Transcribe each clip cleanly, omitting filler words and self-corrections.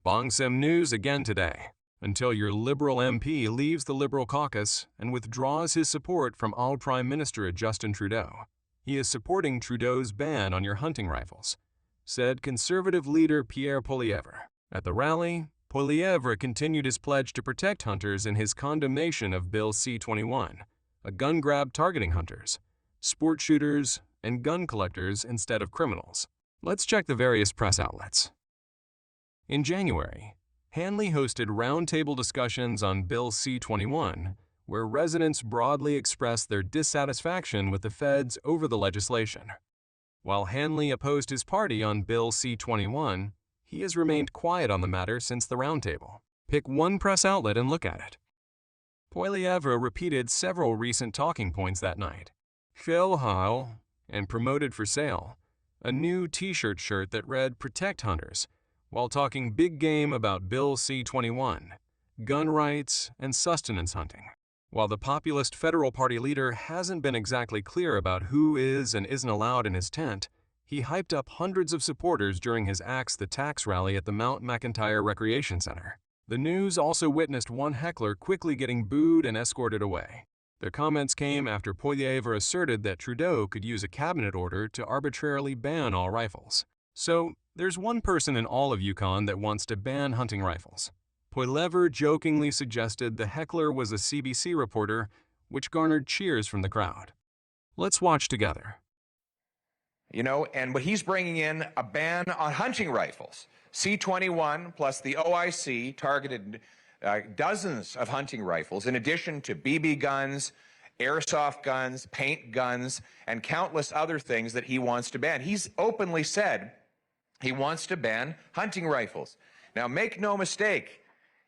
Bong Sim News again today. Until your Liberal MP leaves the Liberal caucus and withdraws his support from all Prime Minister Justin Trudeau, he is supporting Trudeau's ban on your hunting rifles, said Conservative leader Pierre Poilievre. At the rally, Poilievre continued his pledge to protect hunters in his condemnation of Bill C-21, a gun grab targeting hunters, sport shooters, and gun collectors instead of criminals. Let's check the various press outlets. In January, Hanley hosted roundtable discussions on Bill C-21, where residents broadly expressed their dissatisfaction with the feds over the legislation. While Hanley opposed his party on Bill C-21, he has remained quiet on the matter since the roundtable. Pick one press outlet and look at it. Poilievre repeated several recent talking points that night. Phil Heil, and promoted for sale, a new t-shirt shirt that read "Protect Hunters," while talking big game about Bill C-21, gun rights, and sustenance hunting. While the populist federal party leader hasn't been exactly clear about who is and isn't allowed in his tent, he hyped up hundreds of supporters during his Axe the Tax rally at the Mount McIntyre Recreation Center. The news also witnessed one heckler quickly getting booed and escorted away. Their comments came after Poilievre asserted that Trudeau could use a cabinet order to arbitrarily ban all rifles. So, there's one person in all of Yukon that wants to ban hunting rifles. Poilievre jokingly suggested the heckler was a CBC reporter, which garnered cheers from the crowd. Let's watch together. And he's bringing in a ban on hunting rifles. C-21 plus the OIC targeted dozens of hunting rifles, in addition to BB guns, airsoft guns, paint guns, and countless other things that he wants to ban. He's openly said he wants to ban hunting rifles. Now, make no mistake,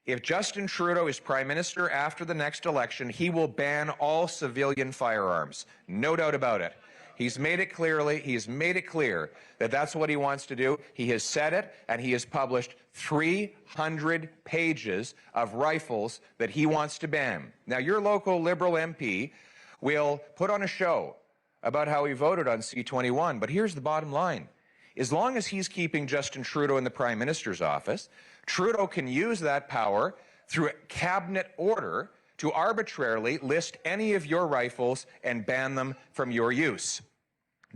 if Justin Trudeau is Prime Minister after the next election, he will ban all civilian firearms. No doubt about it. He's made it clear that that's what he wants to do. He has said it, and he has published 300 pages of rifles that he wants to ban. Now, your local Liberal MP will put on a show about how he voted on C-21, but here's the bottom line. As long as he's keeping Justin Trudeau in the Prime Minister's office, Trudeau can use that power through a cabinet order to arbitrarily list any of your rifles and ban them from your use.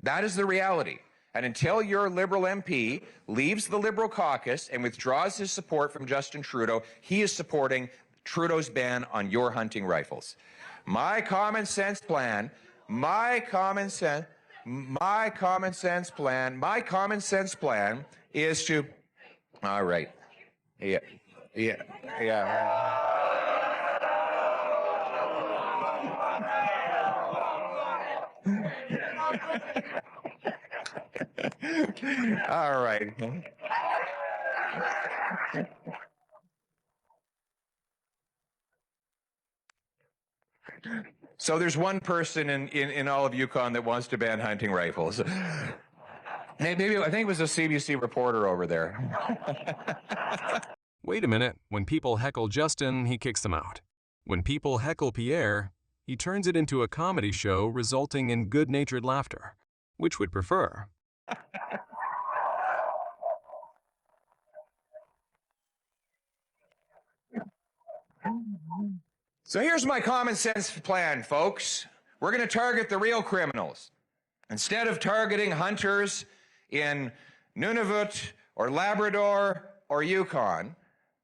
That is the reality. And until your Liberal MP leaves the Liberal caucus and withdraws his support from Justin Trudeau, he is supporting Trudeau's ban on your hunting rifles. My common sense plan is to, all right, yeah. All right. So there's one person in all of Yukon that wants to ban hunting rifles. Maybe, I think it was a CBC reporter over there. Wait a minute, when people heckle Justin, he kicks them out. When people heckle Pierre, he turns it into a comedy show resulting in good-natured laughter. Which would prefer? So here's my common sense plan, folks. We're going to target the real criminals. Instead of targeting hunters in Nunavut or Labrador or Yukon,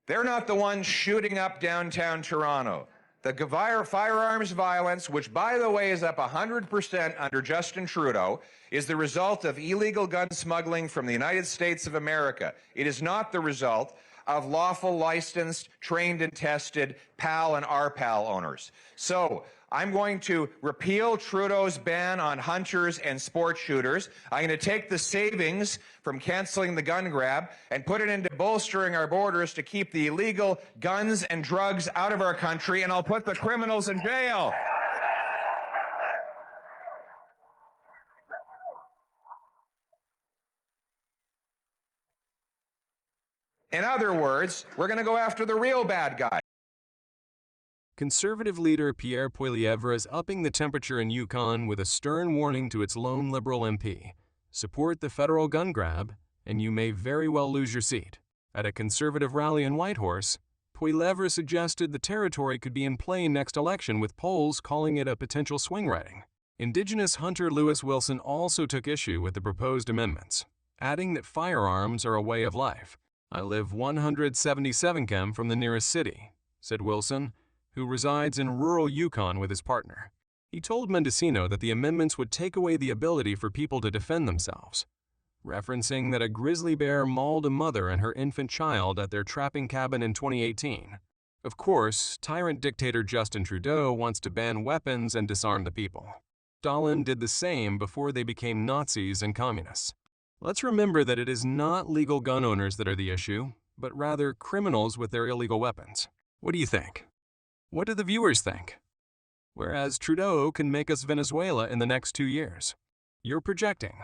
they're not the ones shooting up downtown Toronto. The firearms violence, which, by the way, is up 100% under Justin Trudeau, is the result of illegal gun smuggling from the United States of America. It is not the result of lawful, licensed, trained, and tested PAL and RPAL owners. So I'm going to repeal Trudeau's ban on hunters and sport shooters. I'm going to take the savings from canceling the gun grab and put it into bolstering our borders to keep the illegal guns and drugs out of our country, and I'll put the criminals in jail. In other words, we're going to go after the real bad guy. Conservative leader Pierre Poilievre is upping the temperature in Yukon with a stern warning to its lone Liberal MP. Support the federal gun grab, and you may very well lose your seat. At a conservative rally in Whitehorse, Poilievre suggested the territory could be in play next election, with polls calling it a potential swing riding. Indigenous hunter Lewis Wilson also took issue with the proposed amendments, adding that firearms are a way of life. "I live 177 km from the nearest city," said Wilson, who resides in rural Yukon with his partner. He told Mendocino that the amendments would take away the ability for people to defend themselves, referencing that a grizzly bear mauled a mother and her infant child at their trapping cabin in 2018. Of course, tyrant dictator Justin Trudeau wants to ban weapons and disarm the people. Stalin did the same before they became Nazis and communists. Let's remember that it is not legal gun owners that are the issue, but rather criminals with their illegal weapons. What do you think? What do the viewers think? Whereas Trudeau can make us Venezuela in the next 2 years. You're projecting.